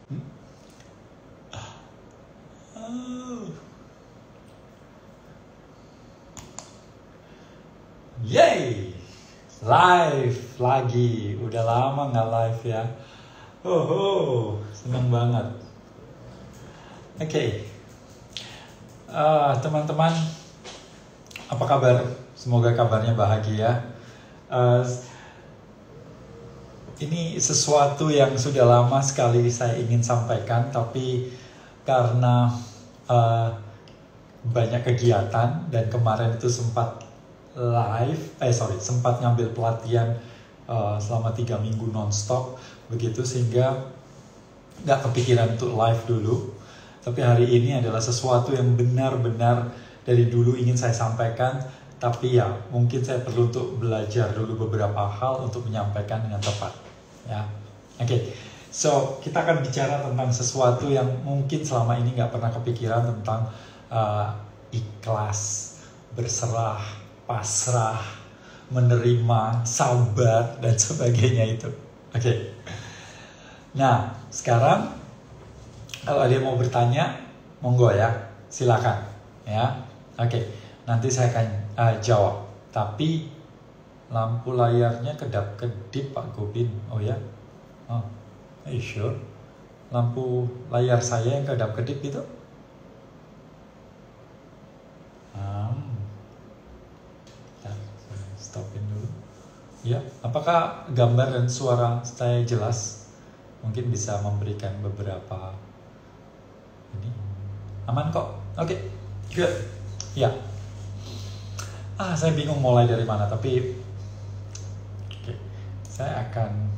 Oh. Yay! Live lagi. Udah lama nggak live ya. Seneng banget. Oke. Teman-teman, apa kabar? Semoga kabarnya bahagia. Ini sesuatu yang sudah lama sekali saya ingin sampaikan, tapi karena banyak kegiatan dan kemarin itu sempat sempat ngambil pelatihan selama 3 minggu nonstop begitu, sehingga nggak kepikiran untuk live dulu. Tapi hari ini adalah sesuatu yang benar-benar dari dulu ingin saya sampaikan, tapi ya mungkin saya perlu untuk belajar dulu beberapa hal untuk menyampaikan dengan tepat ya. Oke. So kita akan bicara tentang sesuatu yang mungkin selama ini nggak pernah kepikiran, tentang ikhlas, berserah, pasrah, menerima, sabar, dan sebagainya itu. Oke. Nah, sekarang kalau ada yang mau bertanya, monggo ya, silakan ya. Oke, nanti saya akan jawab. Tapi lampu layarnya kedap-kedip Pak Gobin. Oh ya? Oh, sure. Lampu layar saya yang kedap-kedip itu? Stopin dulu. Ya, apakah gambar dan suara saya jelas? Mungkin bisa memberikan beberapa ini. Aman kok. Oke. Good. Ya. Saya bingung mulai dari mana, tapi oke. Saya akan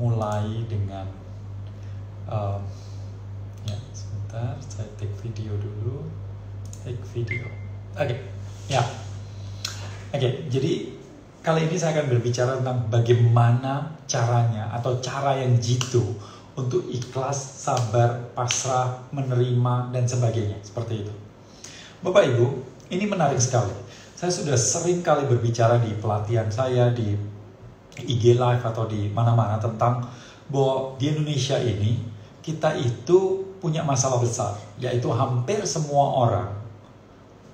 mulai dengan ya, sebentar, saya take video dulu. Take video. Oke. Ya. Oke, jadi kali ini saya akan berbicara tentang bagaimana caranya atau cara yang jitu untuk ikhlas, sabar, pasrah, menerima, dan sebagainya. Seperti itu. Bapak Ibu, ini menarik sekali. Saya sudah sering kali berbicara di pelatihan saya, di IG Live atau di mana-mana, tentang bahwa di Indonesia ini kita itu punya masalah besar, yaitu hampir semua orang,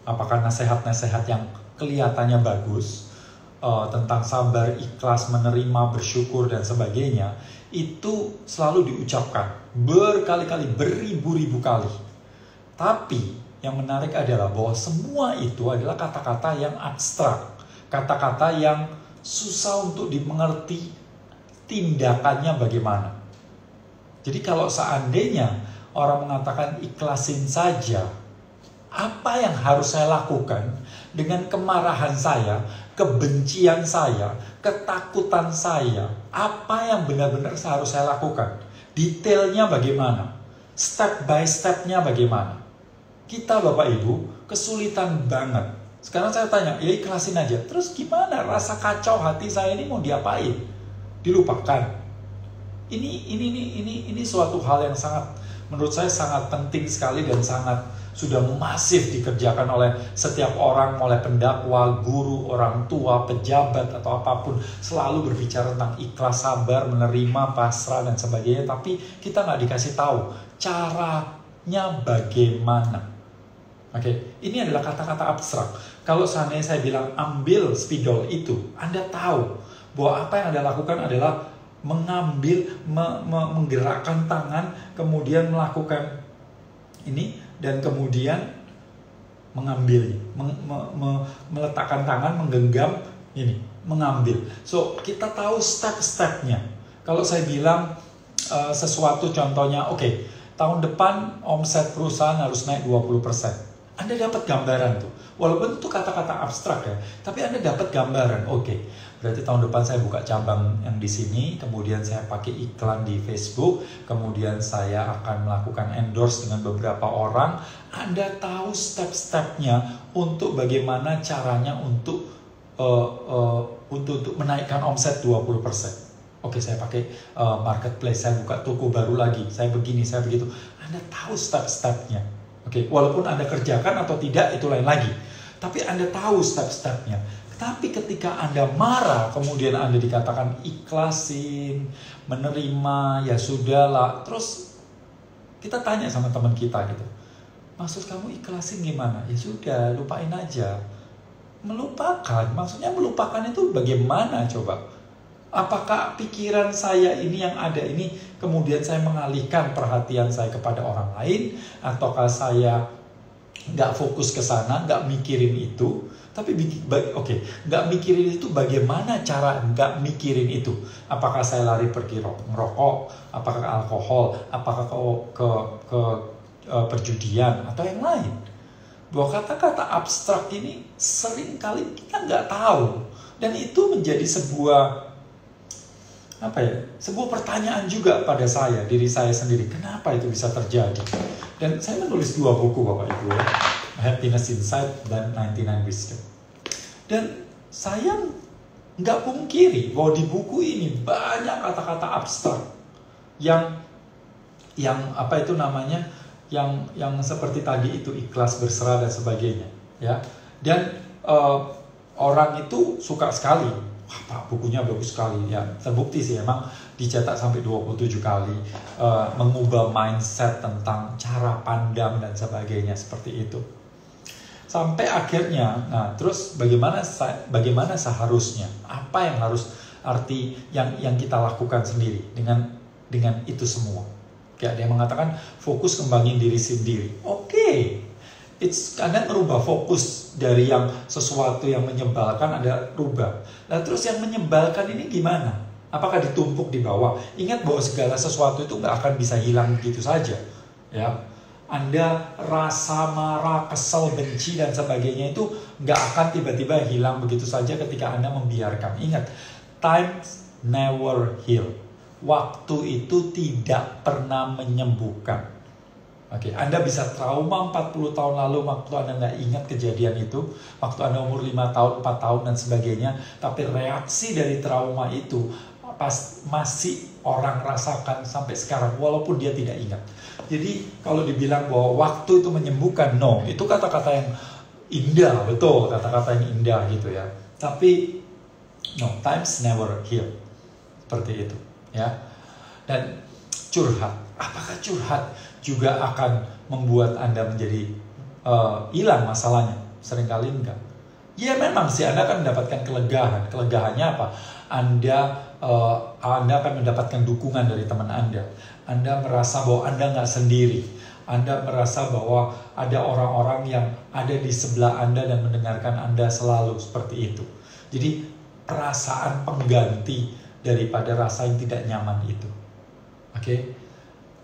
apakah nasihat-nasihat yang kelihatannya bagus tentang sabar, ikhlas, menerima, bersyukur, dan sebagainya, itu selalu diucapkan berkali-kali, beribu-ribu kali. Tapi yang menarik adalah bahwa semua itu adalah kata-kata yang abstrak, kata-kata yang susah untuk dimengerti tindakannya bagaimana. Jadi kalau seandainya orang mengatakan ikhlasin saja, apa yang harus saya lakukan dengan kemarahan saya, kebencian saya, ketakutan saya? Apa yang benar-benar harus saya lakukan? Detailnya bagaimana? Step by stepnya bagaimana? Kita Bapak Ibu kesulitan banget. Sekarang saya tanya, ya ikhlasin aja. Terus gimana? Rasa kacau hati saya ini mau diapain? Dilupakan. Ini suatu hal yang sangat, menurut saya sangat penting sekali dan sangat sudah masif dikerjakan oleh setiap orang, oleh pendakwa, guru, orang tua, pejabat, atau apapun. Selalu berbicara tentang ikhlas, sabar, menerima, pasrah, dan sebagainya. Tapi kita nggak dikasih tahu caranya bagaimana. Oke, ini adalah kata-kata abstrak. Kalau seandainya saya bilang ambil spidol itu, Anda tahu bahwa apa yang Anda lakukan adalah mengambil, menggerakkan tangan, kemudian melakukan ini, dan kemudian mengambil, meletakkan tangan, menggenggam ini, mengambil. So, kita tahu step-stepnya. Kalau saya bilang sesuatu, contohnya, oke, tahun depan omset perusahaan harus naik 20%. Anda dapat gambaran tuh. Walaupun itu kata-kata abstrak ya, tapi Anda dapat gambaran. Oke, berarti tahun depan saya buka cabang yang di sini, kemudian saya pakai iklan di Facebook, kemudian saya akan melakukan endorse dengan beberapa orang. Anda tahu step-stepnya untuk bagaimana caranya untuk menaikkan omset 20%. Oke, saya pakai marketplace, saya buka toko baru lagi, saya begini, saya begitu. Anda tahu step-stepnya. Oke, walaupun Anda kerjakan atau tidak itu lain lagi. Tapi Anda tahu step-stepnya. Tapi ketika Anda marah, kemudian Anda dikatakan ikhlasin, menerima, ya sudahlah. Terus kita tanya sama teman kita gitu, maksud kamu ikhlasin gimana? Ya sudah, lupain aja. Melupakan, maksudnya melupakan itu bagaimana coba? Apakah pikiran saya ini yang ada ini kemudian saya mengalihkan perhatian saya kepada orang lain, ataukah saya nggak fokus ke sana, nggak mikirin itu? Tapi nggak mikirin itu, bagaimana cara nggak mikirin itu? Apakah saya lari pergi ngerokok? Apakah ke alkohol? Apakah ke perjudian atau yang lain? Bahwa kata-kata abstrak ini sering kali kita nggak tahu, dan itu menjadi sebuah sebuah pertanyaan juga pada saya, diri saya sendiri. Kenapa itu bisa terjadi? Dan saya menulis 2 buku Bapak Ibu ya, Happiness Inside dan 99 Wisdom. Dan saya nggak pungkiri bahwa di buku ini banyak kata-kata abstrak yang seperti tadi itu, ikhlas, berserah dan sebagainya ya. Dan orang itu suka sekali, Pak, bukunya bagus sekali ya. Terbukti sih emang dicetak sampai 27 kali, mengubah mindset tentang cara pandang dan sebagainya seperti itu. Sampai akhirnya, nah terus bagaimana seharusnya? Apa yang harus yang kita lakukan sendiri dengan itu semua? Kayak ada yang mengatakan fokus kembangin diri sendiri. Oke. Anda merubah fokus dari yang sesuatu yang menyebalkan, Anda rubah. Nah terus yang menyebalkan ini gimana? Apakah ditumpuk di bawah? Ingat bahwa segala sesuatu itu nggak akan bisa hilang begitu saja. Ya, Anda rasa marah, kesel, benci dan sebagainya itu nggak akan tiba-tiba hilang begitu saja ketika Anda membiarkan. Ingat, time never heal. Waktu itu tidak pernah menyembuhkan. Oke, Anda bisa trauma 40 tahun lalu waktu Anda nggak ingat kejadian itu, waktu Anda umur 5 tahun, 4 tahun dan sebagainya, tapi reaksi dari trauma itu masih orang rasakan sampai sekarang walaupun dia tidak ingat. Jadi kalau dibilang bahwa waktu itu menyembuhkan, no, itu kata-kata yang indah, betul, kata-kata yang indah gitu ya. Tapi no, times never heal. Seperti itu ya. Dan curhat, apakah curhat juga akan membuat Anda menjadi hilang masalahnya? Seringkali enggak. Ya memang sih Anda akan mendapatkan kelegahan. Kelegahannya apa? Anda akan mendapatkan dukungan dari teman Anda. Anda merasa bahwa Anda nggak sendiri. Anda merasa bahwa ada orang-orang yang ada di sebelah Anda dan mendengarkan Anda selalu seperti itu. Jadi perasaan pengganti daripada rasa yang tidak nyaman itu. Oke?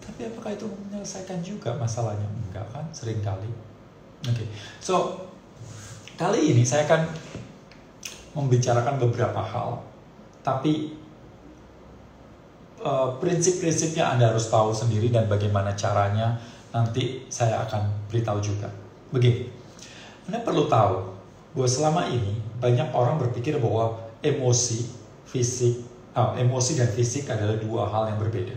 Tapi apakah itu menyelesaikan juga masalahnya? Enggak kan, seringkali. Oke. So, kali ini saya akan membicarakan beberapa hal. Tapi prinsip-prinsipnya Anda harus tahu sendiri dan bagaimana caranya nanti saya akan beritahu juga. Begini, Anda perlu tahu bahwa selama ini banyak orang berpikir bahwa emosi dan fisik adalah 2 hal yang berbeda.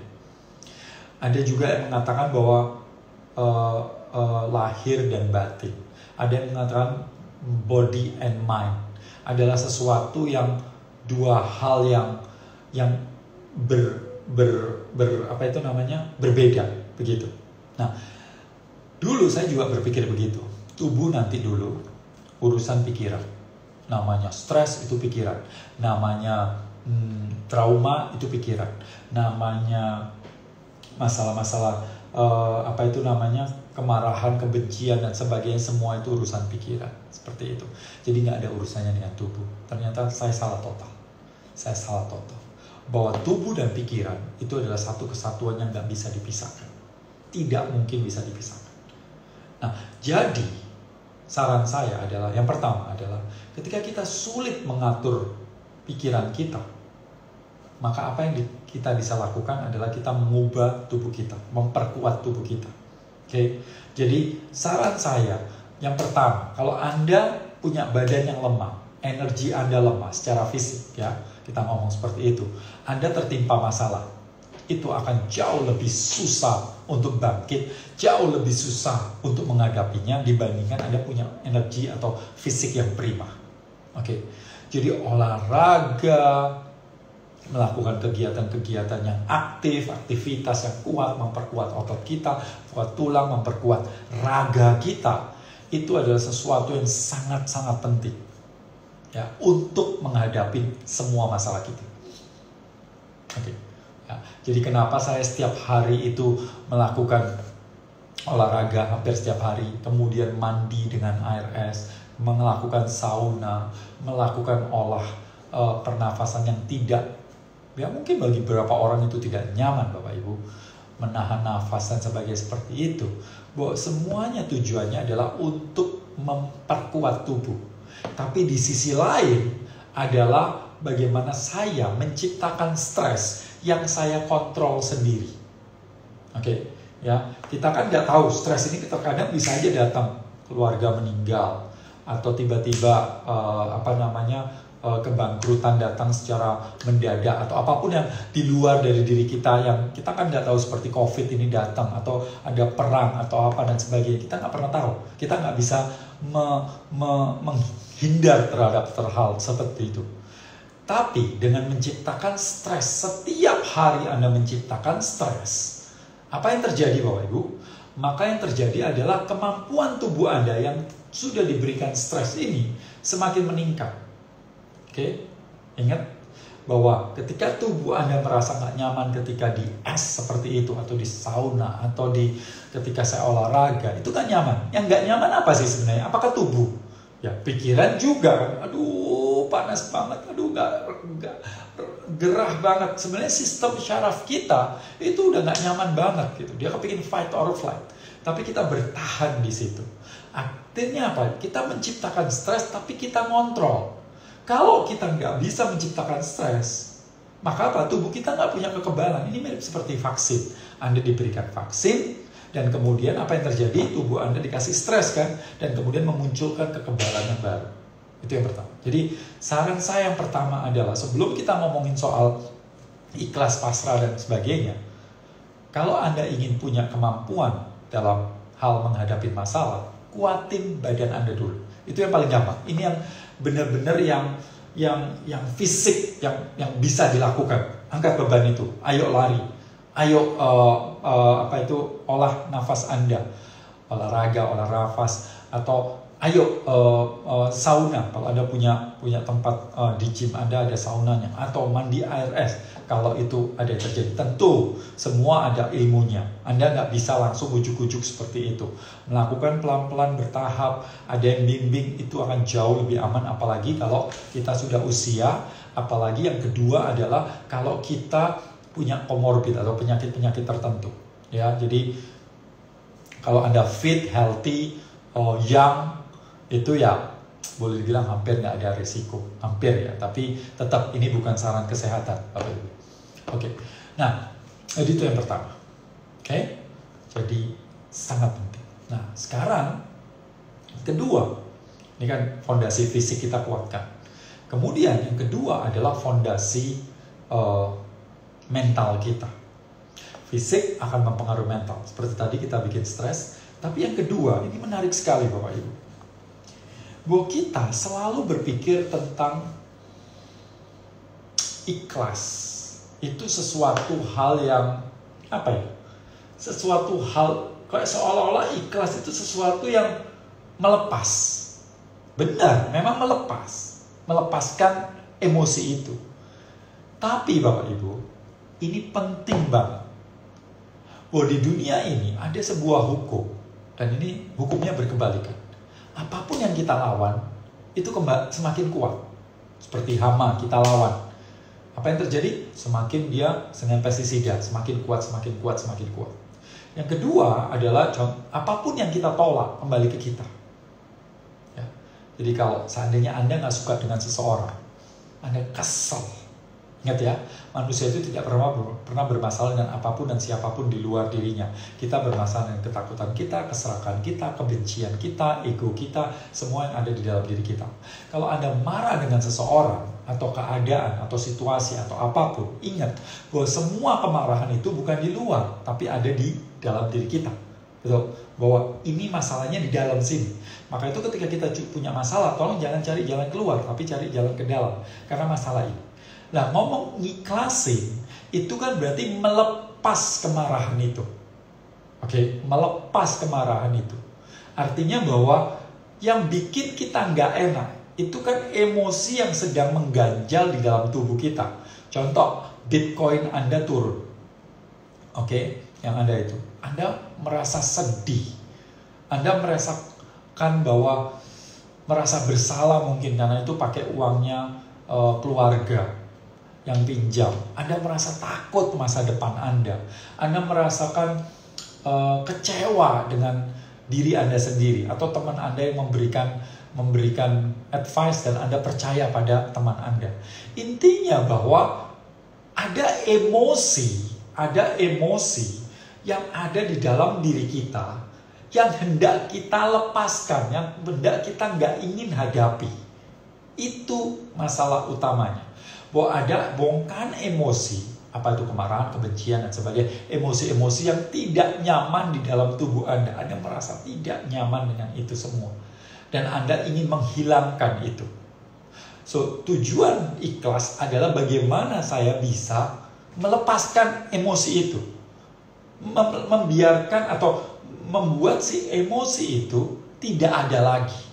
Ada juga yang mengatakan bahwa lahir dan batin. Ada yang mengatakan body and mind adalah sesuatu yang 2 hal yang berbeda begitu. Nah, dulu saya juga berpikir begitu. Tubuh nanti dulu, urusan pikiran. Namanya stres itu pikiran. Namanya trauma itu pikiran. Namanya masalah-masalah kemarahan, kebencian dan sebagainya, semua itu urusan pikiran. Seperti itu. Jadi nggak ada urusannya dengan tubuh. Ternyata saya salah total. Bahwa tubuh dan pikiran itu adalah satu kesatuan yang nggak bisa dipisahkan. Tidak mungkin bisa dipisahkan. Nah, jadi saran saya adalah, yang pertama adalah ketika kita sulit mengatur pikiran kita, maka apa yang kita bisa lakukan adalah kita mengubah tubuh kita, memperkuat tubuh kita. Oke? Jadi saran saya, yang pertama, kalau Anda punya badan yang lemah, energi Anda lemah secara fisik ya, kita ngomong seperti itu, Anda tertimpa masalah, itu akan jauh lebih susah untuk bangkit, jauh lebih susah untuk menghadapinya dibandingkan Anda punya energi atau fisik yang prima. Oke, jadi olahraga, melakukan kegiatan-kegiatan yang aktif, aktivitas yang kuat, memperkuat otot kita, memperkuat tulang, memperkuat raga kita, itu adalah sesuatu yang sangat-sangat penting ya untuk menghadapi semua masalah kita. Oke. Ya, jadi kenapa saya setiap hari itu melakukan olahraga hampir setiap hari, kemudian mandi dengan air es, melakukan sauna, melakukan pernafasan yang tidak, ya mungkin bagi beberapa orang itu tidak nyaman Bapak Ibu, menahan nafas dan sebagainya seperti itu. Bahwa semuanya tujuannya adalah untuk memperkuat tubuh. Tapi di sisi lain adalah bagaimana saya menciptakan stres yang saya kontrol sendiri. Oke, ya kita kan nggak tahu stres ini terkadang bisa aja datang, keluarga meninggal atau tiba-tiba kebangkrutan datang secara mendadak atau apapun yang di luar dari diri kita yang kita kan nggak tahu, seperti COVID ini datang atau ada perang atau apa dan sebagainya, kita nggak pernah tahu, kita nggak bisa menghindar terhadap hal seperti itu. Tapi dengan menciptakan stres, setiap hari Anda menciptakan stres, apa yang terjadi Bapak Ibu? Maka yang terjadi adalah kemampuan tubuh Anda yang sudah diberikan stres ini semakin meningkat. Oke, ingat bahwa ketika tubuh Anda merasa nggak nyaman ketika di es seperti itu, atau di sauna, atau ketika saya olahraga, itu kan nyaman. Yang nggak nyaman apa sih sebenarnya? Apakah tubuh? Ya pikiran juga kan. Aduh panas banget, aduh nggak gerah banget. Sebenarnya sistem syaraf kita itu udah nggak nyaman banget gitu. Dia kepingin fight or flight, tapi kita bertahan di situ. Artinya apa? Kita menciptakan stres, tapi kita ngontrol. Kalau kita nggak bisa menciptakan stres, maka apa? Tubuh kita nggak punya kekebalan. Ini mirip seperti vaksin. Anda diberikan vaksin, dan kemudian apa yang terjadi? Tubuh Anda dikasih stres kan, dan kemudian memunculkan kekebalan yang baru. Itu yang pertama. Jadi saran saya yang pertama adalah, sebelum kita ngomongin soal ikhlas, pasrah, dan sebagainya, kalau Anda ingin punya kemampuan dalam hal menghadapi masalah, kuatin badan Anda dulu. Itu yang paling gampang. Ini yang benar-benar yang fisik, yang bisa dilakukan. Angkat beban itu, ayo lari, ayo olah nafas Anda, olahraga, olah nafas, atau ayo sauna. Kalau Anda punya tempat di gym Anda ada saunanya, atau mandi air es kalau itu ada yang terjadi. Tentu semua ada ilmunya. Anda nggak bisa langsung ujuk-ujuk seperti itu. Melakukan pelan-pelan, bertahap, ada yang bimbing, itu akan jauh lebih aman. Apalagi kalau kita sudah usia. Apalagi yang kedua adalah kalau kita punya komorbid atau penyakit-penyakit tertentu. Ya, jadi kalau Anda fit, healthy, young, itu ya boleh dibilang hampir nggak ada risiko. Hampir ya, tapi tetap ini bukan saran kesehatan. Oke. Nah, jadi itu yang pertama. Oke? Jadi sangat penting. Nah, sekarang kedua, ini kan fondasi fisik kita kuatkan. Kemudian yang kedua adalah fondasi mental kita. Fisik akan mempengaruhi mental. Seperti tadi kita bikin stres. Tapi yang kedua, ini menarik sekali Bapak Ibu. Bahwa kita selalu berpikir tentang ikhlas. Itu sesuatu hal yang, sesuatu hal, kayak seolah-olah ikhlas itu sesuatu yang melepas. Benar, memang melepaskan emosi itu. Tapi Bapak Ibu, ini penting banget. Bahwa di dunia ini ada sebuah hukum, dan ini hukumnya berkebalikan. Apapun yang kita lawan, itu semakin kuat. Seperti hama, kita lawan. Apa yang terjadi? Semakin dia dengan pestisida, semakin kuat. Yang kedua adalah, apapun yang kita tolak, kembali ke kita. Ya. Jadi kalau seandainya Anda nggak suka dengan seseorang, Anda kesel. Ingat ya, manusia itu tidak pernah bermasalah dengan apapun dan siapapun di luar dirinya. Kita bermasalah dengan ketakutan kita, keserakan kita, kebencian kita, ego kita, semua yang ada di dalam diri kita. Kalau Anda marah dengan seseorang, atau keadaan, atau situasi, atau apapun, ingat bahwa semua kemarahan itu bukan di luar, tapi ada di dalam diri kita. Betul, bahwa ini masalahnya di dalam sini. Maka itu ketika kita punya masalah, tolong jangan cari jalan keluar, tapi cari jalan ke dalam. Karena masalah ini. Nah, ngomong ngiklasin, itu kan berarti melepas kemarahan itu. Oke, melepas kemarahan itu. Artinya bahwa yang bikin kita nggak enak, itu kan emosi yang sedang mengganjal di dalam tubuh kita. Contoh, Bitcoin Anda turun. Oke, yang ada itu. Anda merasa sedih. Anda merasakan bahwa merasa bersalah mungkin karena itu pakai uangnya keluarga yang pinjam. Anda merasa takut masa depan Anda. Anda merasakan kecewa dengan diri Anda sendiri atau teman Anda yang memberikan advice dan Anda percaya pada teman Anda. Intinya bahwa ada emosi yang ada di dalam diri kita yang hendak kita lepaskan, yang hendak kita nggak ingin hadapi. Itu masalah utamanya. Bahwa ada bongkahan emosi, apa itu kemarahan, kebencian, dan sebagainya. Emosi-emosi yang tidak nyaman di dalam tubuh Anda. Anda merasa tidak nyaman dengan itu semua. Dan Anda ingin menghilangkan itu. So, tujuan ikhlas adalah bagaimana saya bisa melepaskan emosi itu. Membiarkan atau membuat si emosi itu tidak ada lagi.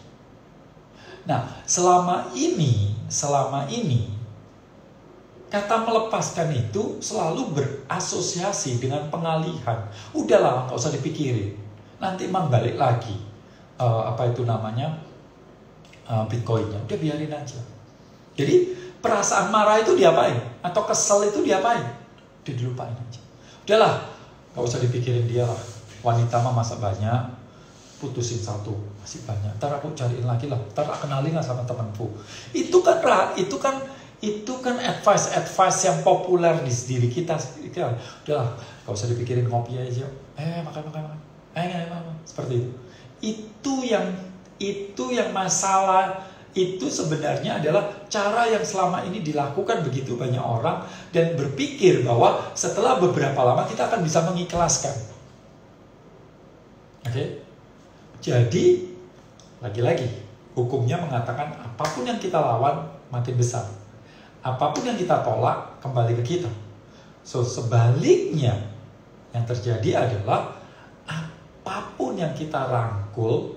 Nah, selama ini kata melepaskan itu selalu berasosiasi dengan pengalihan. Udahlah, nggak usah dipikirin. Nanti emang balik lagi. Bitcoinnya. Udah biarin aja. Jadi perasaan marah itu diapain? Atau kesel itu diapain? Udah dilupain aja. Udahlah, nggak usah dipikirin dia lah. Wanita mah masa banyak, putusin satu masih banyak. Ntar aku cariin lagi lah. Ntar kenalin lah sama temanku. Itu kan advice yang populer di diri kita. Udahlah, nggak usah dipikirin, ngopi aja. Makan. Seperti itu. Itu yang masalah. Itu sebenarnya adalah cara yang selama ini dilakukan begitu banyak orang dan berpikir bahwa setelah beberapa lama kita akan bisa mengikhlaskan. Oke? Jadi lagi-lagi hukumnya mengatakan apapun yang kita lawan makin besar. Apapun yang kita tolak kembali ke kita. So sebaliknya yang terjadi adalah apapun yang kita rangkul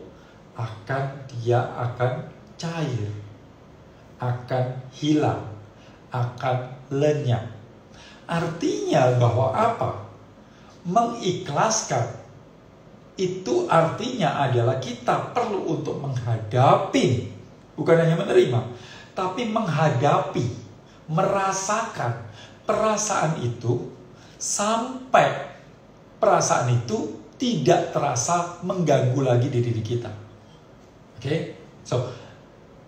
dia akan cair, akan hilang, akan lenyap. Artinya bahwa apa? Mengikhlaskan itu artinya adalah kita perlu untuk menghadapi, bukan hanya menerima, tapi menghadapi, merasakan perasaan itu sampai perasaan itu tidak terasa mengganggu lagi di diri kita. Oke? So,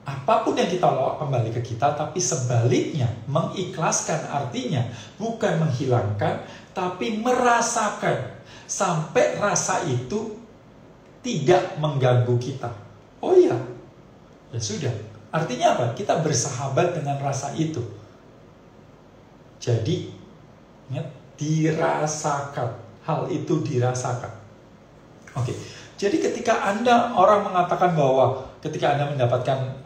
apapun yang kita bawa kembali ke kita, tapi sebaliknya mengikhlaskan artinya bukan menghilangkan, tapi merasakan sampai rasa itu tidak mengganggu kita. Oh iya, ya sudah. Artinya apa? Kita bersahabat dengan rasa itu. Jadi, dirasakan. Hal itu dirasakan. Oke. Jadi ketika orang mengatakan bahwa ketika Anda mendapatkan,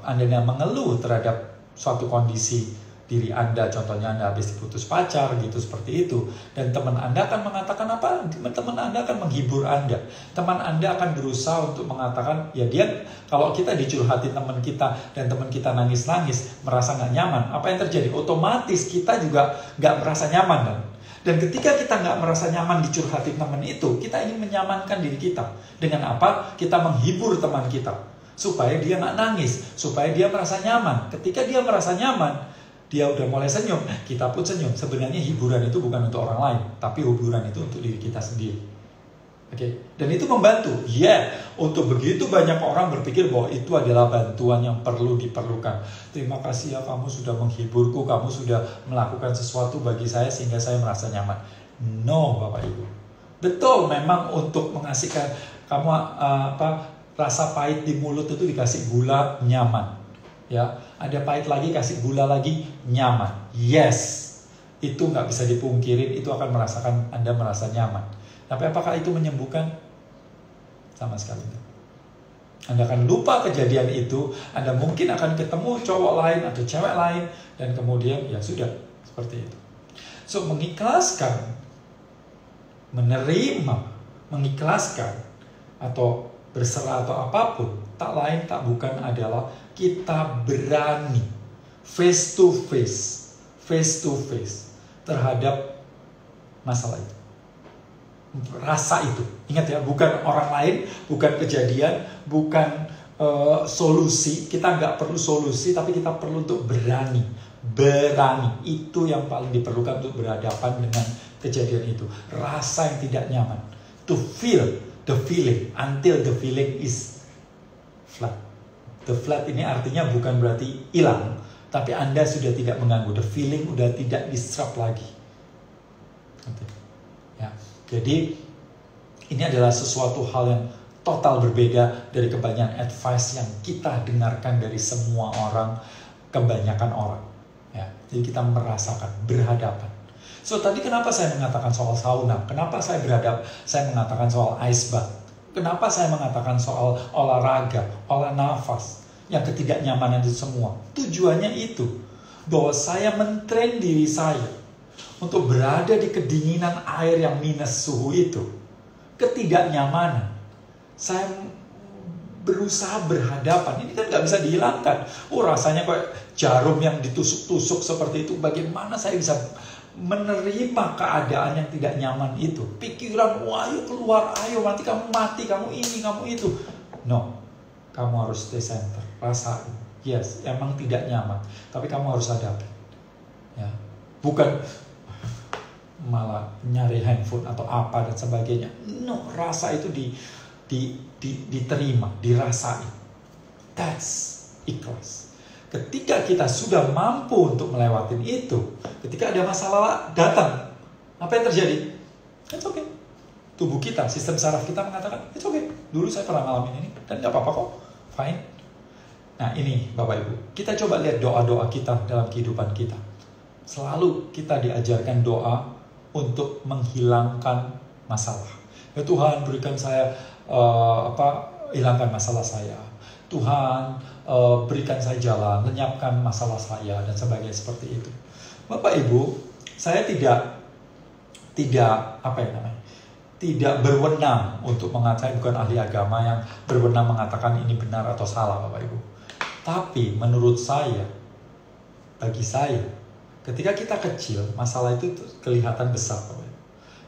Anda mengeluh terhadap suatu kondisi diri Anda, contohnya Anda habis diputus pacar gitu, seperti itu, dan teman Anda akan mengatakan apa? Teman Anda akan menghibur Anda. Teman Anda akan berusaha untuk mengatakan, ya dia, kalau kita dicurhatin teman kita dan teman kita nangis-nangis, merasa nggak nyaman, apa yang terjadi? Otomatis kita juga nggak merasa nyaman kan? Dan ketika kita nggak merasa nyaman dicurhatin teman itu, kita ingin menyamankan diri kita. Dengan apa? Kita menghibur teman kita. Supaya dia nggak nangis. Supaya dia merasa nyaman. Ketika dia merasa nyaman, dia udah mulai senyum, kita pun senyum. Sebenarnya hiburan itu bukan untuk orang lain, tapi hiburan itu untuk diri kita sendiri. Oke, dan itu membantu. Untuk begitu banyak orang berpikir bahwa itu adalah bantuan yang perlu diperlukan. Terima kasih ya, kamu sudah menghiburku, kamu sudah melakukan sesuatu bagi saya sehingga saya merasa nyaman. No, Bapak Ibu. Betul, memang untuk mengasihkan kamu rasa pahit di mulut itu dikasih gula, nyaman. Ya, ada pahit lagi, kasih gula lagi, nyaman. Yes. Itu nggak bisa dipungkirin, itu akan Anda merasa nyaman. Tapi apakah itu menyembuhkan? Sama sekali tidak. Anda akan lupa kejadian itu, Anda mungkin akan ketemu cowok lain atau cewek lain, dan kemudian ya sudah, seperti itu. So, mengikhlaskan, menerima, mengikhlaskan, atau berserah atau apapun, tak lain tak bukan adalah kita berani face to face terhadap masalah itu. Rasa itu, ingat ya, bukan orang lain, bukan kejadian, bukan solusi. Kita nggak perlu solusi, tapi kita perlu untuk berani. Itu yang paling diperlukan untuk berhadapan dengan kejadian itu. Rasa yang tidak nyaman, to feel the feeling until the feeling is flat. The flat ini artinya bukan berarti hilang, tapi Anda sudah tidak mengganggu. The feeling udah tidak disrupt lagi. Ya. Jadi ini adalah sesuatu hal yang total berbeda dari kebanyakan advice yang kita dengarkan dari semua orang, kebanyakan orang. Ya, jadi kita merasakan, berhadapan. So tadi kenapa saya mengatakan soal sauna? Kenapa saya mengatakan soal ice bath? Kenapa saya mengatakan soal olahraga, olah nafas, yang ketidaknyamanan itu semua? Tujuannya itu, bahwa saya mentrain diri saya untuk berada di kedinginan air yang minus suhu itu. Ketidaknyamanan. Saya berusaha berhadapan. Ini kan gak bisa dihilangkan. Rasanya kayak jarum yang ditusuk-tusuk seperti itu. Bagaimana saya bisa menerima keadaan yang tidak nyaman itu? Pikiran, wah ayo keluar, ayo nanti kamu mati, kamu ini, kamu itu. No. Kamu harus stay center. Rasain. Yes, emang tidak nyaman. Tapi kamu harus hadapi. Ya. Bukan malah nyari handphone atau apa dan sebagainya. No, rasa itu diterima, dirasain. That's ikhlas. Ketika kita sudah mampu untuk melewati itu, ketika ada masalah datang, apa yang terjadi? It's okay. Tubuh kita, sistem saraf kita mengatakan, it's okay. Dulu saya pernah ngalamin ini, dan gak apa-apa kok. Fine. Nah ini Bapak Ibu, kita coba lihat doa-doa kita dalam kehidupan kita. Selalu kita diajarkan doa untuk menghilangkan masalah. Ya Tuhan, berikan saya hilangkan masalah saya. Tuhan, berikan saya jalan, lenyapkan masalah saya dan sebagainya seperti itu. Bapak Ibu, saya tidak tidak berwenang untuk mengatakan, bukan ahli agama yang berwenang mengatakan ini benar atau salah Bapak Ibu. Tapi menurut saya, bagi saya, ketika kita kecil, masalah itu kelihatan besar.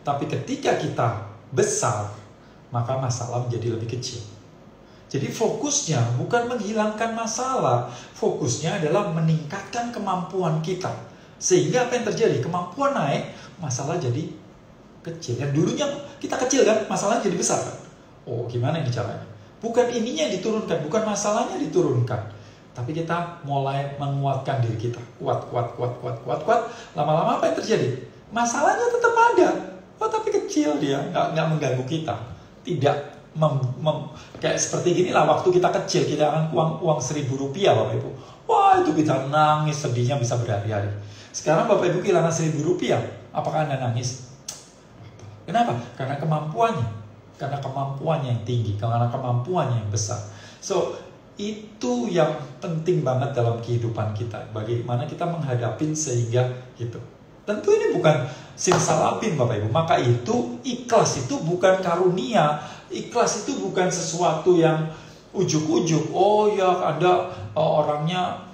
Tapi ketika kita besar, maka masalah menjadi lebih kecil. Jadi fokusnya bukan menghilangkan masalah. Fokusnya adalah meningkatkan kemampuan kita. Sehingga apa yang terjadi? Kemampuan naik, masalah jadi kecil. Yang dulunya kita kecil kan, masalahnya jadi besar kan? Oh, gimana ini caranya? Bukan ininya yang diturunkan, bukan masalahnya diturunkan. Tapi kita mulai menguatkan diri kita. Kuat. Lama-lama apa yang terjadi? Masalahnya tetap ada. Oh, tapi kecil dia. Nggak mengganggu kita. Tidak. Kayak seperti ginilah waktu kita kecil. Kita akan uang 1.000 rupiah Bapak Ibu. Wah, itu kita nangis. Sedihnya bisa berhari-hari. Sekarang Bapak Ibu kehilangan 1.000 rupiah. Apakah Anda nangis? Kenapa? Karena kemampuannya. Karena kemampuannya yang tinggi. Karena kemampuannya yang besar. So, itu yang penting banget dalam kehidupan kita. Bagaimana kita menghadapi sehingga gitu. Tentu ini bukan simsalabim Bapak Ibu. Maka itu ikhlas itu bukan karunia. Ikhlas itu bukan sesuatu yang ujuk-ujuk. Oh ya Anda orangnya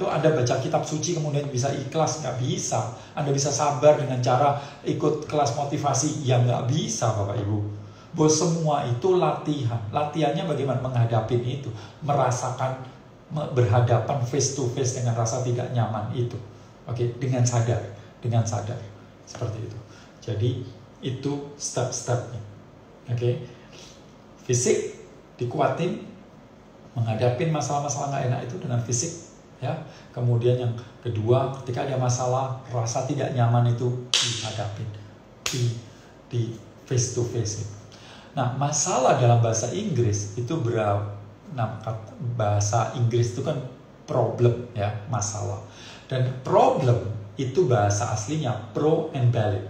Anda baca kitab suci kemudian bisa ikhlas. Nggak bisa. Anda bisa sabar dengan cara ikut kelas motivasi. Ya nggak bisa Bapak Ibu. Bahwa semua itu latihan. Latihannya bagaimana menghadapi itu, merasakan, berhadapan face to face dengan rasa tidak nyaman itu. Oke, dengan sadar seperti itu. Jadi itu step-stepnya. Oke, fisik dikuatin, menghadapi masalah-masalah nggak enak itu dengan fisik, ya. Kemudian yang kedua, ketika ada masalah, rasa tidak nyaman itu dihadapin, di face to face itu. Nah, masalah dalam bahasa Inggris itu bahasa Inggris itu kan problem, ya, masalah. Dan problem itu bahasa aslinya pro and ballin.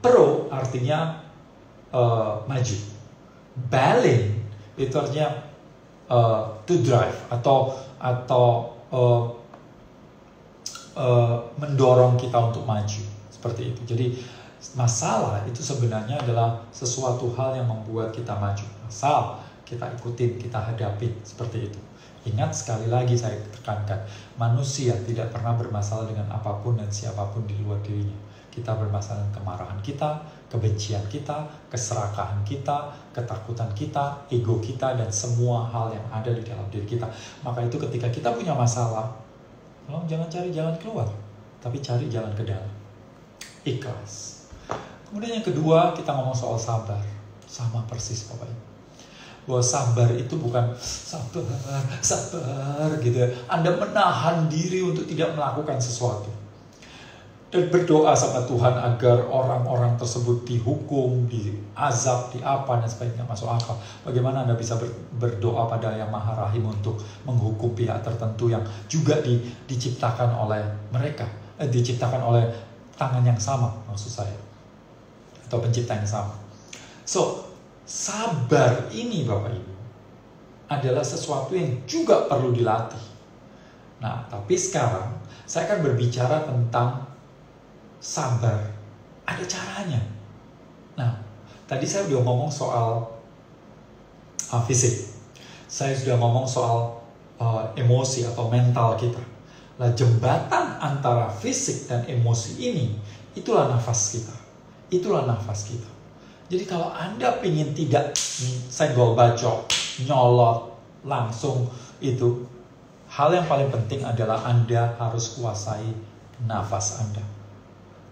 Pro artinya maju. Ballin itu artinya to drive atau mendorong kita untuk maju, seperti itu. Jadi masalah itu sebenarnya adalah sesuatu hal yang membuat kita maju. Asal kita ikutin, kita hadapin, seperti itu. Ingat, sekali lagi saya tekankan, manusia tidak pernah bermasalah dengan apapun dan siapapun di luar dirinya. Kita bermasalah dengan kemarahan kita, kebencian kita, keserakahan kita, ketakutan kita, ego kita, dan semua hal yang ada di dalam diri kita. Maka itu ketika kita punya masalah, tolong jangan cari jalan keluar, tapi cari jalan ke dalam. Ikhlas. Kemudian yang kedua, kita ngomong soal sabar. Sama persis Bapak Ibu. Bahwa sabar itu bukan sabar gitu ya. Anda menahan diri untuk tidak melakukan sesuatu. Dan berdoa sama Tuhan agar orang-orang tersebut dihukum, diazab, diapa, dan sebagainya, masuk akal. Bagaimana Anda bisa berdoa pada Yang Maha Rahim untuk menghukum pihak tertentu yang juga diciptakan oleh mereka, diciptakan oleh tangan yang sama, maksud saya, atau pencipta yang sama. So, sabar ini Bapak Ibu adalah sesuatu yang juga perlu dilatih. Nah, tapi sekarang saya akan berbicara tentang sabar, ada caranya. Nah, tadi saya sudah ngomong soal fisik. Saya sudah ngomong soal emosi atau mental kita. Nah, jembatan antara fisik dan emosi ini, itulah nafas kita. Itulah nafas kita. Jadi kalau Anda ingin tidak senggol bacok, nyolot, langsung itu, hal yang paling penting adalah Anda harus kuasai nafas Anda.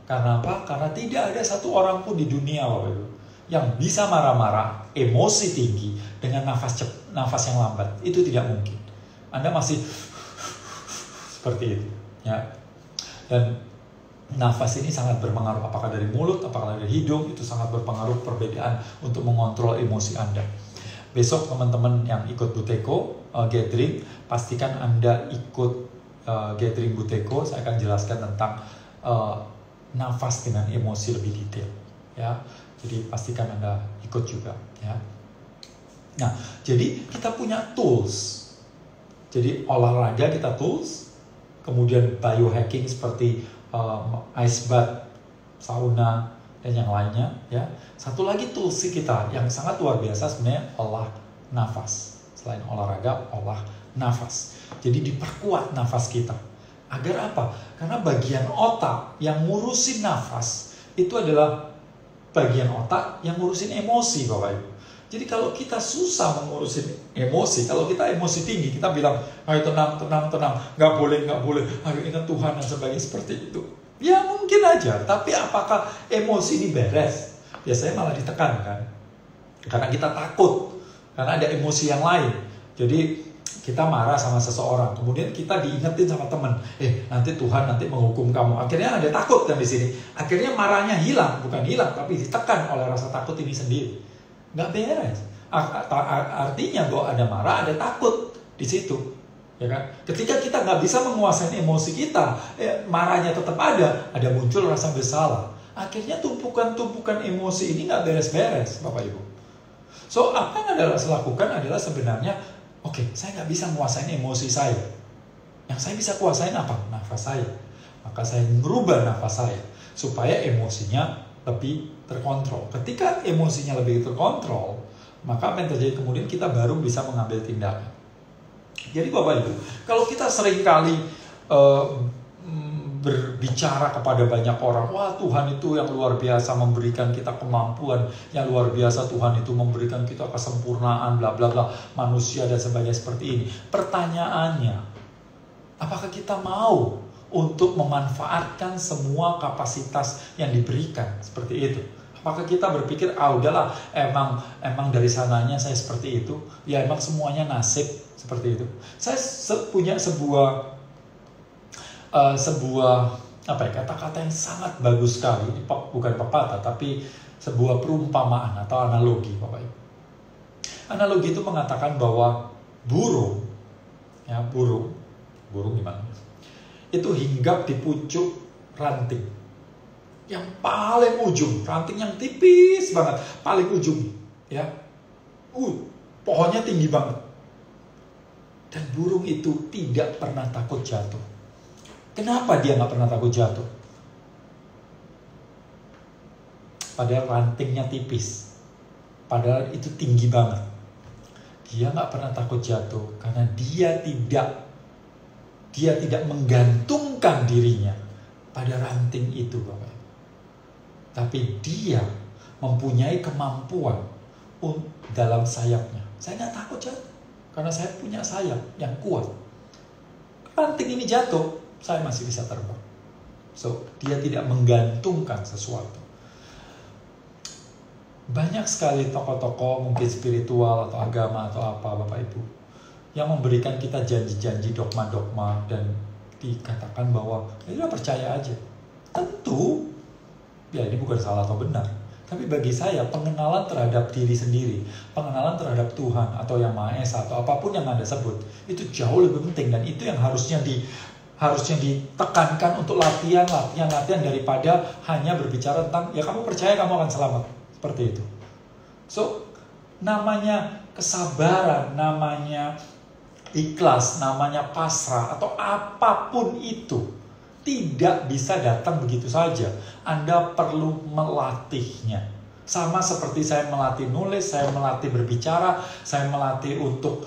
Karena apa? Karena tidak ada satu orang pun di dunia Bapak Ibu yang bisa marah-marah, emosi tinggi dengan nafas yang lambat. Itu tidak mungkin. Anda masih seperti itu, ya. Dan nafas ini sangat berpengaruh, apakah dari mulut, apakah dari hidung, itu sangat berpengaruh perbedaan untuk mengontrol emosi Anda. Besok teman-teman yang ikut Buteko gathering, pastikan Anda ikut gathering Buteko. Saya akan jelaskan tentang nafas dengan emosi lebih detail, ya. Jadi pastikan Anda ikut juga, ya. Nah, jadi kita punya tools. Jadi olahraga kita tools, kemudian biohacking seperti ice bath, sauna, dan yang lainnya, ya. Satu lagi tools kita yang sangat luar biasa sebenarnya, olah nafas. Selain olahraga, olah nafas. Jadi diperkuat nafas kita. Agar apa? Karena bagian otak yang ngurusin nafas itu adalah bagian otak yang ngurusin emosi Bapak Ibu. Jadi kalau kita susah mengurusin emosi, kalau kita emosi tinggi, kita bilang, ayo tenang, nggak boleh, ayo ingat Tuhan dan sebagainya, seperti itu. Ya mungkin aja, tapi apakah emosi ini beres? Biasanya malah ditekan kan? Karena kita takut, karena ada emosi yang lain. Jadi kita marah sama seseorang, kemudian kita diingetin sama teman, nanti Tuhan nanti menghukum kamu. Akhirnya ada takut kan di sini. Akhirnya marahnya hilang, bukan hilang, tapi ditekan oleh rasa takut ini sendiri. Nggak beres. Artinya bahwa ada marah, ada takut di situ, ya kan? Ketika kita nggak bisa menguasai emosi kita, marahnya tetap ada muncul rasa bersalah. Akhirnya tumpukan emosi ini nggak beres-beres, Bapak Ibu. So apa yang Anda harus lakukan adalah sebenarnya, oke, saya nggak bisa menguasai emosi saya. Yang saya bisa kuasain apa? Nafas saya. Maka saya merubah nafas saya supaya emosinya lebih terkontrol. Ketika emosinya lebih terkontrol, maka apa yang terjadi kemudian, kita baru bisa mengambil tindakan. Jadi Bapak Ibu, kalau kita seringkali berbicara kepada banyak orang, wah Tuhan itu yang luar biasa memberikan kita kemampuan, yang luar biasa Tuhan itu memberikan kita kesempurnaan, bla bla bla, manusia dan sebagainya seperti ini. Pertanyaannya, apakah kita mau untuk memanfaatkan semua kapasitas yang diberikan seperti itu? Apakah kita berpikir, udahlah, emang dari sananya saya seperti itu, ya emang semuanya nasib seperti itu. Saya punya sebuah kata-kata yang sangat bagus sekali, bukan pepatah tapi sebuah perumpamaan atau analogi, Bapak Ibu. Analogi itu mengatakan bahwa burung gimana? itu hinggap di pucuk ranting. Yang paling ujung, ranting yang tipis banget, paling ujung. Ya, pohonnya tinggi banget. Dan burung itu tidak pernah takut jatuh. Kenapa dia nggak pernah takut jatuh? Padahal rantingnya tipis. Padahal itu tinggi banget. Dia nggak pernah takut jatuh karena dia tidak menggantungkan dirinya pada ranting itu, Bapak. Tapi dia mempunyai kemampuan dalam sayapnya. Saya nggak takut jatuh karena saya punya sayap yang kuat. Ranting ini jatuh, saya masih bisa terbang. So, dia tidak menggantungkan sesuatu. Banyak sekali tokoh-tokoh mungkin spiritual atau agama atau apa, Bapak Ibu, yang memberikan kita janji-janji, dogma-dogma, dan dikatakan bahwa ya percaya aja. Tentu, ya ini bukan salah atau benar. Tapi bagi saya, pengenalan terhadap diri sendiri, pengenalan terhadap Tuhan atau Yang Maha Esa atau apapun yang Anda sebut, itu jauh lebih penting, dan itu yang harusnya ditekankan untuk latihan daripada hanya berbicara tentang ya kamu percaya kamu akan selamat. Seperti itu. So, namanya kesabaran, namanya ikhlas, namanya pasrah, atau apapun itu tidak bisa datang begitu saja. Anda perlu melatihnya. Sama seperti saya melatih nulis, saya melatih berbicara, saya melatih untuk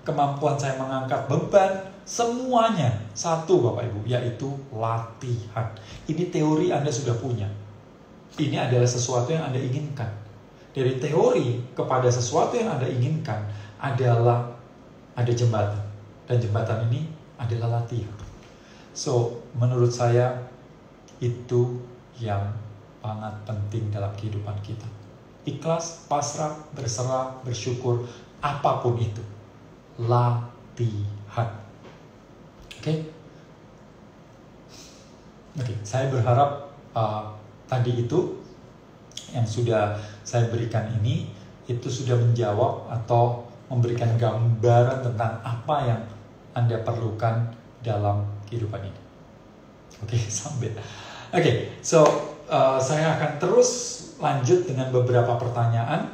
kemampuan saya mengangkat beban. Semuanya satu, Bapak Ibu, yaitu latihan. Ini teori Anda sudah punya. Ini adalah sesuatu yang Anda inginkan. Dari teori kepada sesuatu yang Anda inginkan adalah ada jembatan. Dan jembatan ini adalah latihan. So, menurut saya itu yang sangat penting dalam kehidupan kita. Ikhlas, pasrah, berserah, bersyukur, apapun itu. Latihan. Oke? Oke, saya berharap tadi itu yang sudah saya berikan ini itu sudah menjawab atau memberikan gambaran tentang apa yang Anda perlukan dalam kehidupan ini. Oke, saya akan terus lanjut dengan beberapa pertanyaan,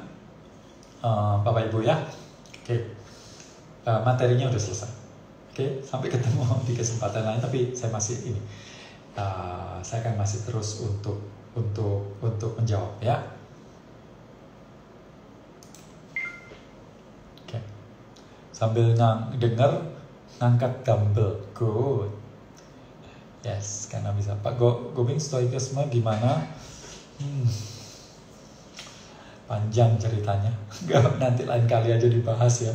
Bapak Ibu ya. Oke, materinya udah selesai. Oke, sampai ketemu di kesempatan lain. Tapi saya masih saya akan masih terus untuk menjawab ya. Oke. Sambil dengar ngangkat dumbbell. Good. Yes, karena bisa. Pak Gobing, stoikisme gimana? Panjang ceritanya. Nanti lain kali aja dibahas ya.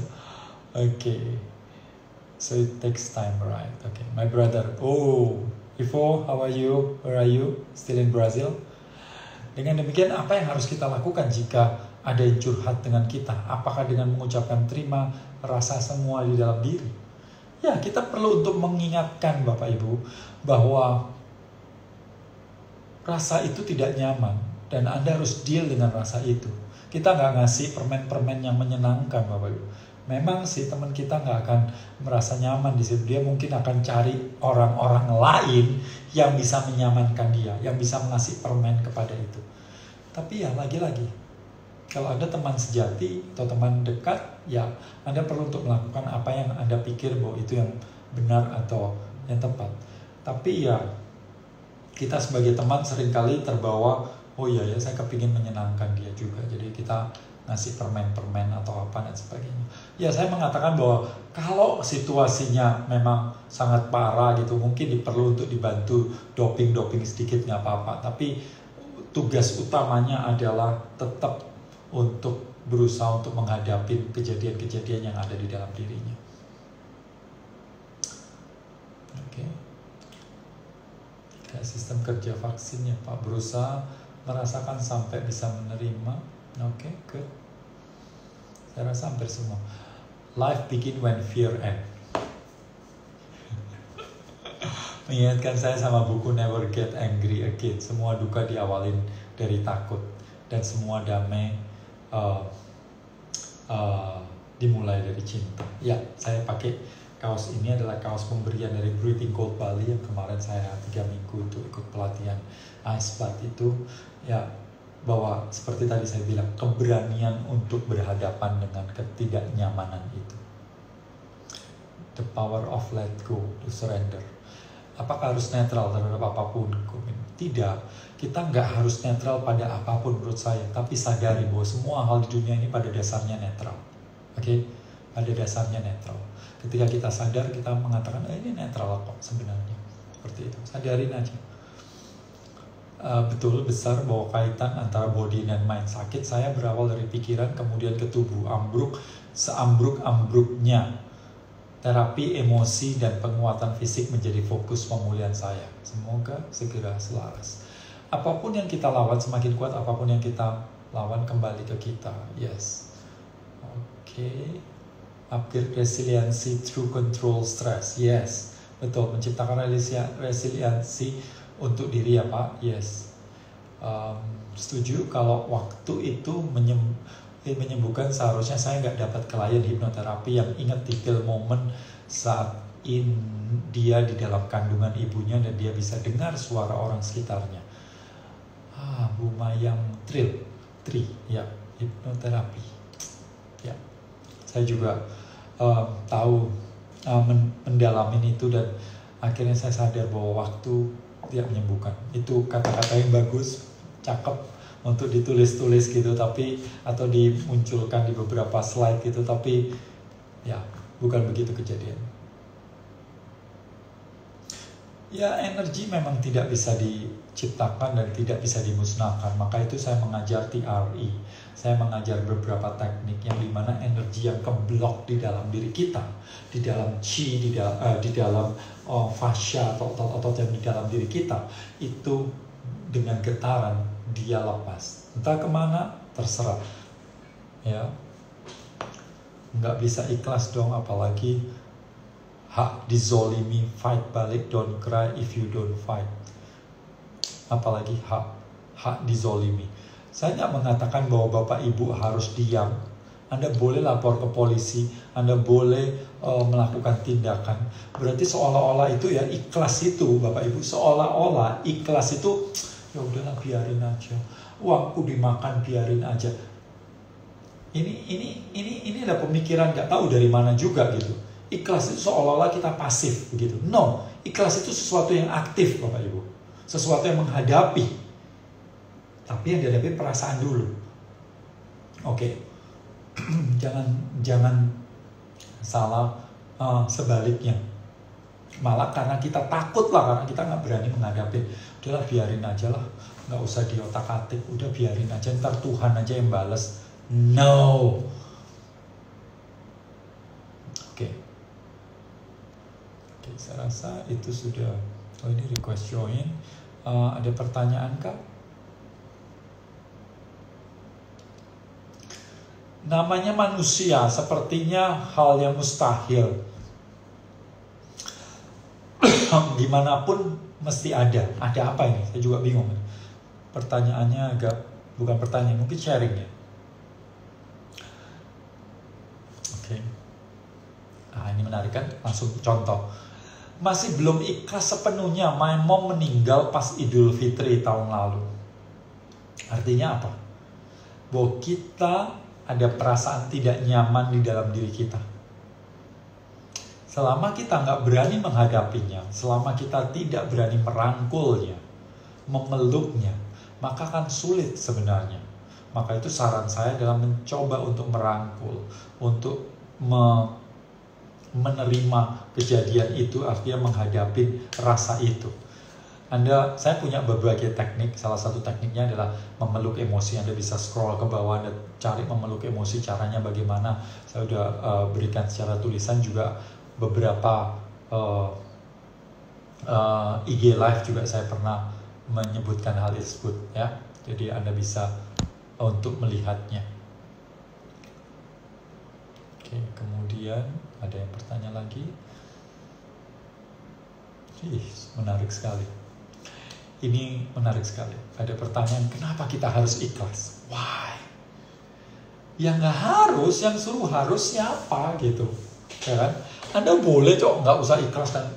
Oke. So it takes time, right? Okay. My brother. Oh, Ivo, how are you? Where are you? Still in Brazil? Dengan demikian, apa yang harus kita lakukan jika ada yang curhat dengan kita? Apakah dengan mengucapkan terima rasa semua di dalam diri? Ya, kita perlu untuk mengingatkan Bapak Ibu bahwa rasa itu tidak nyaman dan Anda harus deal dengan rasa itu. Kita nggak ngasih permen-permen yang menyenangkan Bapak Ibu. Memang sih teman kita nggak akan merasa nyaman di situ. Dia mungkin akan cari orang-orang lain yang bisa menyamankan dia, yang bisa mengasih permen kepada itu. Tapi ya lagi-lagi, kalau Anda teman sejati atau teman dekat, ya Anda perlu untuk melakukan apa yang Anda pikir bahwa itu yang benar atau yang tepat. Tapi ya kita sebagai teman seringkali terbawa, oh iya ya saya kepingin menyenangkan dia juga. Jadi kita ngasih permen-permen atau apa dan sebagainya. Ya saya mengatakan bahwa kalau situasinya memang sangat parah gitu, mungkin perlu untuk dibantu doping sedikit nggak apa-apa. Tapi tugas utamanya adalah tetap untuk berusaha untuk menghadapi kejadian-kejadian yang ada di dalam dirinya. Oke. Kayak sistem kerja vaksinnya Pak, berusaha merasakan sampai bisa menerima. Oke, good. Saya rasa hampir semua. Life begin when fear end. Mengingatkan saya sama buku Never Get Angry Again. Semua duka diawalin dari takut dan semua damai dimulai dari cinta. Ya, saya pakai kaos ini adalah kaos pemberian dari Breathing Cold Bali yang kemarin saya 3 minggu untuk ikut pelatihan Ice Bath itu. Ya, bahwa seperti tadi saya bilang, keberanian untuk berhadapan dengan ketidaknyamanan itu. The power of let go, to surrender. Apakah harus netral terhadap apapun? Tidak, kita nggak harus netral pada apapun menurut saya, tapi sadari bahwa semua hal di dunia ini pada dasarnya netral. Oke? Pada dasarnya netral. Ketika kita sadar, kita mengatakan, ini netral kok sebenarnya. Seperti itu, sadarin aja. Betul besar bahwa kaitan antara body dan mind. Sakit saya berawal dari pikiran, kemudian ke tubuh, ambruk, seambruk-ambruknya. Terapi emosi dan penguatan fisik menjadi fokus pemulihan saya. Semoga segera selaras. Apapun yang kita lawan, semakin kuat apapun yang kita lawan kembali ke kita. Yes. Oke. Upgrade resiliency through control stress. Yes. Betul, menciptakan resiliensi untuk diri ya Pak. Yes. Setuju kalau waktu itu menyembuhkan, seharusnya saya nggak dapat klien hipnoterapi yang ingat detail momen saat dia di dalam kandungan ibunya dan dia bisa dengar suara orang sekitarnya. Bu Mayang Tri ya, hipnoterapi. Ya, saya juga tahu mendalamin itu dan akhirnya saya sadar bahwa waktu tidak menyembuhkan. Itu kata-kata yang bagus, cakep untuk ditulis-tulis gitu, tapi atau dimunculkan di beberapa slide gitu, tapi ya bukan begitu kejadian. Ya, energi memang tidak bisa diciptakan dan tidak bisa dimusnahkan. Maka itu saya mengajar TRE. Saya mengajar beberapa teknik yang dimana energi yang keblok di dalam diri kita, di dalam chi, di dalam fascia atau otot-otot yang di dalam diri kita, itu dengan getaran dia lepas. Entah kemana, terserah. Ya, nggak bisa ikhlas dong, apalagi hak dizolimi, fight balik, don't cry if you don't fight. Apalagi hak dizolimi. Saya nggak mengatakan bahwa Bapak Ibu harus diam. Anda boleh lapor ke polisi, Anda boleh melakukan tindakan. Berarti seolah-olah itu ya ikhlas itu, Bapak Ibu. Seolah-olah ikhlas itu, ya udahlah biarin aja. Uangku dimakan, biarin aja. Ini ada pemikiran nggak tahu dari mana juga gitu. Ikhlas itu seolah-olah kita pasif begitu. No, ikhlas itu sesuatu yang aktif Bapak Ibu. Sesuatu yang menghadapi. Tapi yang dihadapi perasaan dulu. Oke. Jangan salah sebaliknya. Malah karena kita takut lah, karena kita nggak berani menghadapi. Udahlah biarin aja lah. Nggak usah diotak-atik. Udah biarin aja, ntar Tuhan aja yang balas. No. Oke, saya rasa itu sudah. Oh, ini request join. Ada pertanyaan kah? Namanya manusia, sepertinya hal yang mustahil. Gimana pun mesti ada. Ada apa ini? Saya juga bingung. Pertanyaannya agak, bukan pertanyaan, mungkin sharing ya. Oke. Nah, ini menarik kan? Langsung contoh. Masih belum ikhlas sepenuhnya. My mom meninggal pas Idul Fitri tahun lalu. Artinya apa? Bahwa kita ada perasaan tidak nyaman di dalam diri kita. Selama kita nggak berani menghadapinya, selama kita tidak berani merangkulnya, memeluknya, maka akan sulit sebenarnya. Maka itu saran saya adalah mencoba untuk merangkul, untuk menerima kejadian itu, artinya menghadapi rasa itu. Saya punya berbagai teknik. Salah satu tekniknya adalah memeluk emosi. Anda bisa scroll ke bawah, Anda cari memeluk emosi, caranya bagaimana. Saya sudah berikan secara tulisan juga beberapa IG live juga saya pernah menyebutkan hal tersebut ya. Jadi Anda bisa untuk melihatnya. Oke, kemudian ada yang bertanya lagi. Menarik sekali. Ini menarik sekali. Ada pertanyaan, kenapa kita harus ikhlas? Why? Yang nggak harus, yang suruh harus siapa gitu, ya kan? Anda boleh kok nggak usah ikhlas dan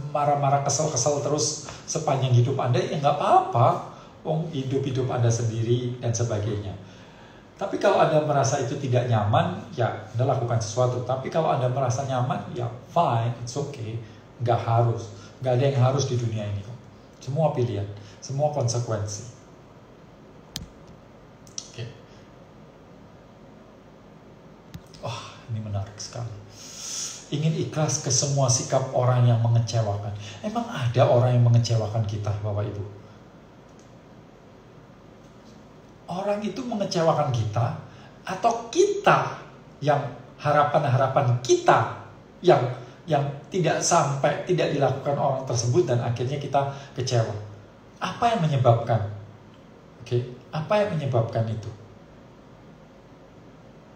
marah-marah, kesel-kesel terus sepanjang hidup Anda, ya nggak apa-apa. Hidup Anda sendiri dan sebagainya. Tapi kalau Anda merasa itu tidak nyaman, ya Anda lakukan sesuatu. Tapi kalau Anda merasa nyaman, ya fine, it's okay. Nggak harus. Nggak ada yang harus di dunia ini. Semua pilihan, semua konsekuensi. Oke. Wah, ini menarik sekali. Ingin ikhlas ke semua sikap orang yang mengecewakan. Emang ada orang yang mengecewakan kita, Bapak Ibu? Orang itu mengecewakan kita, atau kita yang harapan-harapan kita yang tidak sampai, tidak dilakukan orang tersebut dan akhirnya kita kecewa. Apa yang menyebabkan? Oke, apa yang menyebabkan itu?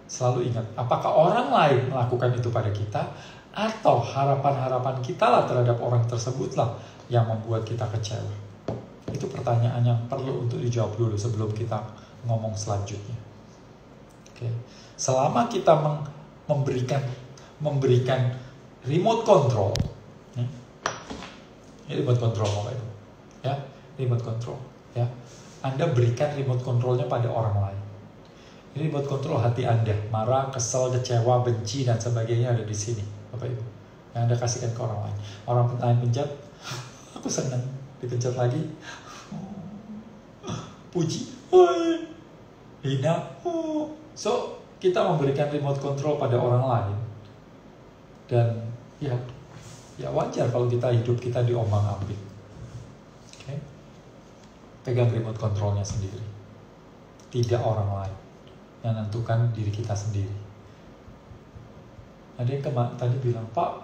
Selalu ingat, apakah orang lain melakukan itu pada kita, atau harapan-harapan kita lah terhadap orang tersebut lah yang membuat kita kecewa? Itu pertanyaan yang perlu untuk dijawab dulu sebelum kita ngomong selanjutnya. Oke. Selama kita memberikan remote control, ini remote control Bapak Ibu, ya, remote control, ya. Anda berikan remote controlnya pada orang lain. Ini remote control hati Anda, marah, kesel, kecewa, benci dan sebagainya ada di sini, Bapak Ibu. Yang Anda kasihkan ke orang lain. Orang lain pencet, aku senang, dipencet lagi, puji, hina. So kita memberikan remote control pada orang lain. Dan ya wajar kalau hidup kita diombang-ambing. Okay? Pegang remote controlnya sendiri. Tidak orang lain yang menentukan diri kita sendiri. Ada yang tadi bilang, Pak,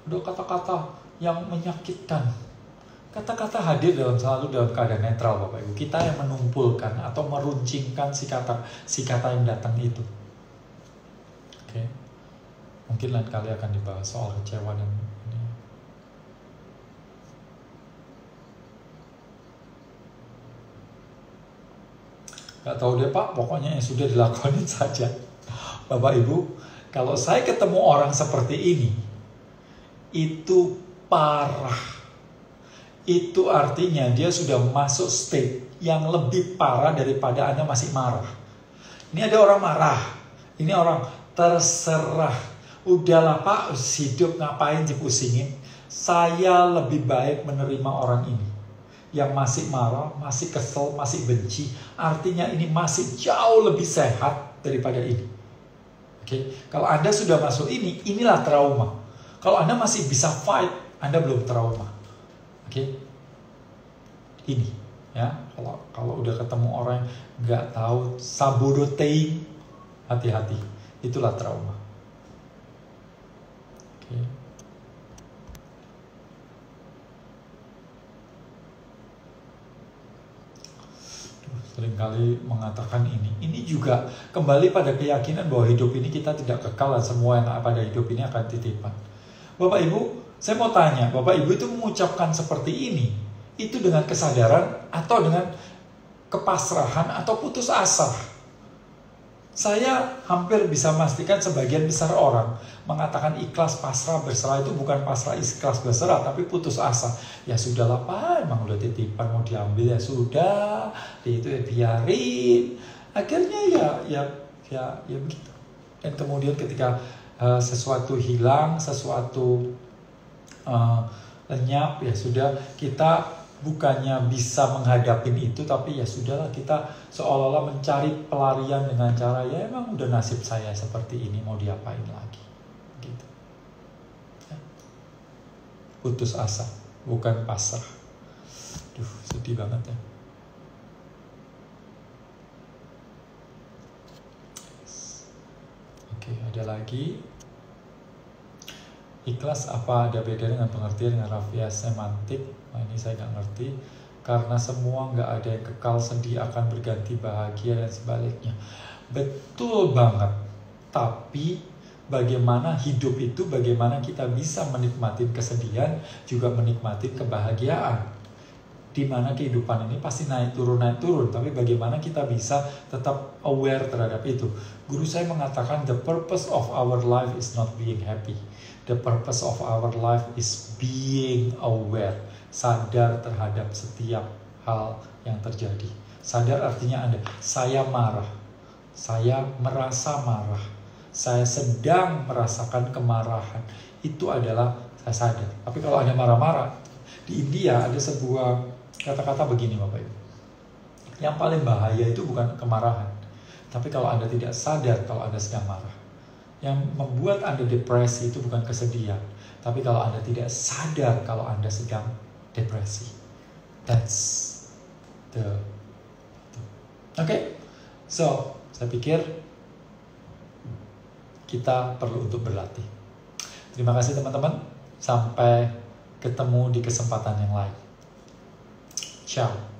udah kata-kata yang menyakitkan. Kata-kata hadir selalu dalam keadaan netral, Bapak Ibu. Kita yang menumpulkan atau meruncingkan si kata yang datang itu. Oke. Mungkin lain kali akan dibahas soal kecewa dan ini. Gak tahu deh Pak, pokoknya yang sudah dilakukan saja. Bapak Ibu, kalau saya ketemu orang seperti ini, itu parah. Itu artinya dia sudah masuk state yang lebih parah daripada Anda masih marah. Ini ada orang marah, ini orang terserah. Udahlah Pak, hidup ngapain dipusingin. Saya lebih baik menerima orang ini. Yang masih marah, masih kesel, masih benci. Artinya ini masih jauh lebih sehat daripada ini. Oke, kalau Anda sudah masuk ini, inilah trauma. Kalau Anda masih bisa fight, Anda belum trauma. Oke, ini ya. Kalau udah ketemu orang nggak tahu sabodoteing, hati-hati. Itulah trauma. Oke. Seringkali mengatakan ini. Ini juga kembali pada keyakinan bahwa hidup ini kita tidak kekal dan semua yang pada hidup ini akan titipan. Bapak Ibu, saya mau tanya, Bapak Ibu itu mengucapkan seperti ini, itu dengan kesadaran atau dengan kepasrahan atau putus asa? Saya hampir bisa memastikan sebagian besar orang mengatakan ikhlas, pasrah, berserah itu bukan pasrah, ikhlas, berserah, tapi putus asa. Ya sudahlah Pak, emang udah titipan mau diambil ya sudah, itu ya biarin. Akhirnya ya begitu. Dan kemudian ketika sesuatu hilang, sesuatu lenyap, ya sudah, kita bukannya bisa menghadapi itu, tapi ya sudahlah, kita seolah-olah mencari pelarian dengan cara ya emang udah nasib saya seperti ini, mau diapain lagi gitu ya. Putus asa, bukan pasrah. Sedih banget ya. Oke, ada lagi. Ikhlas apa ada beda dengan pengertian dengan rafiyah semantik? Nah, ini saya nggak ngerti. Karena semua nggak ada yang kekal, sedih akan berganti bahagia dan sebaliknya. Betul banget. Tapi bagaimana hidup itu, bagaimana kita bisa menikmati kesedihan, juga menikmati kebahagiaan. Di mana kehidupan ini pasti naik turun, tapi bagaimana kita bisa tetap aware terhadap itu. Guru saya mengatakan the purpose of our life is not being happy. The purpose of our life is being aware. Sadar terhadap setiap hal yang terjadi. Sadar artinya saya marah. Saya merasa marah. Saya sedang merasakan kemarahan. Itu adalah saya sadar. Tapi kalau Anda marah-marah, di India ada sebuah kata-kata begini Bapak Ibu. Yang paling bahaya itu bukan kemarahan. Tapi kalau Anda tidak sadar kalau Anda sedang marah. Yang membuat Anda depresi itu bukan kesedihan. Tapi kalau Anda tidak sadar kalau Anda sedang depresi. That's the... Oke. So, saya pikir kita perlu untuk berlatih. Terima kasih teman-teman. Sampai ketemu di kesempatan yang lain. Ciao.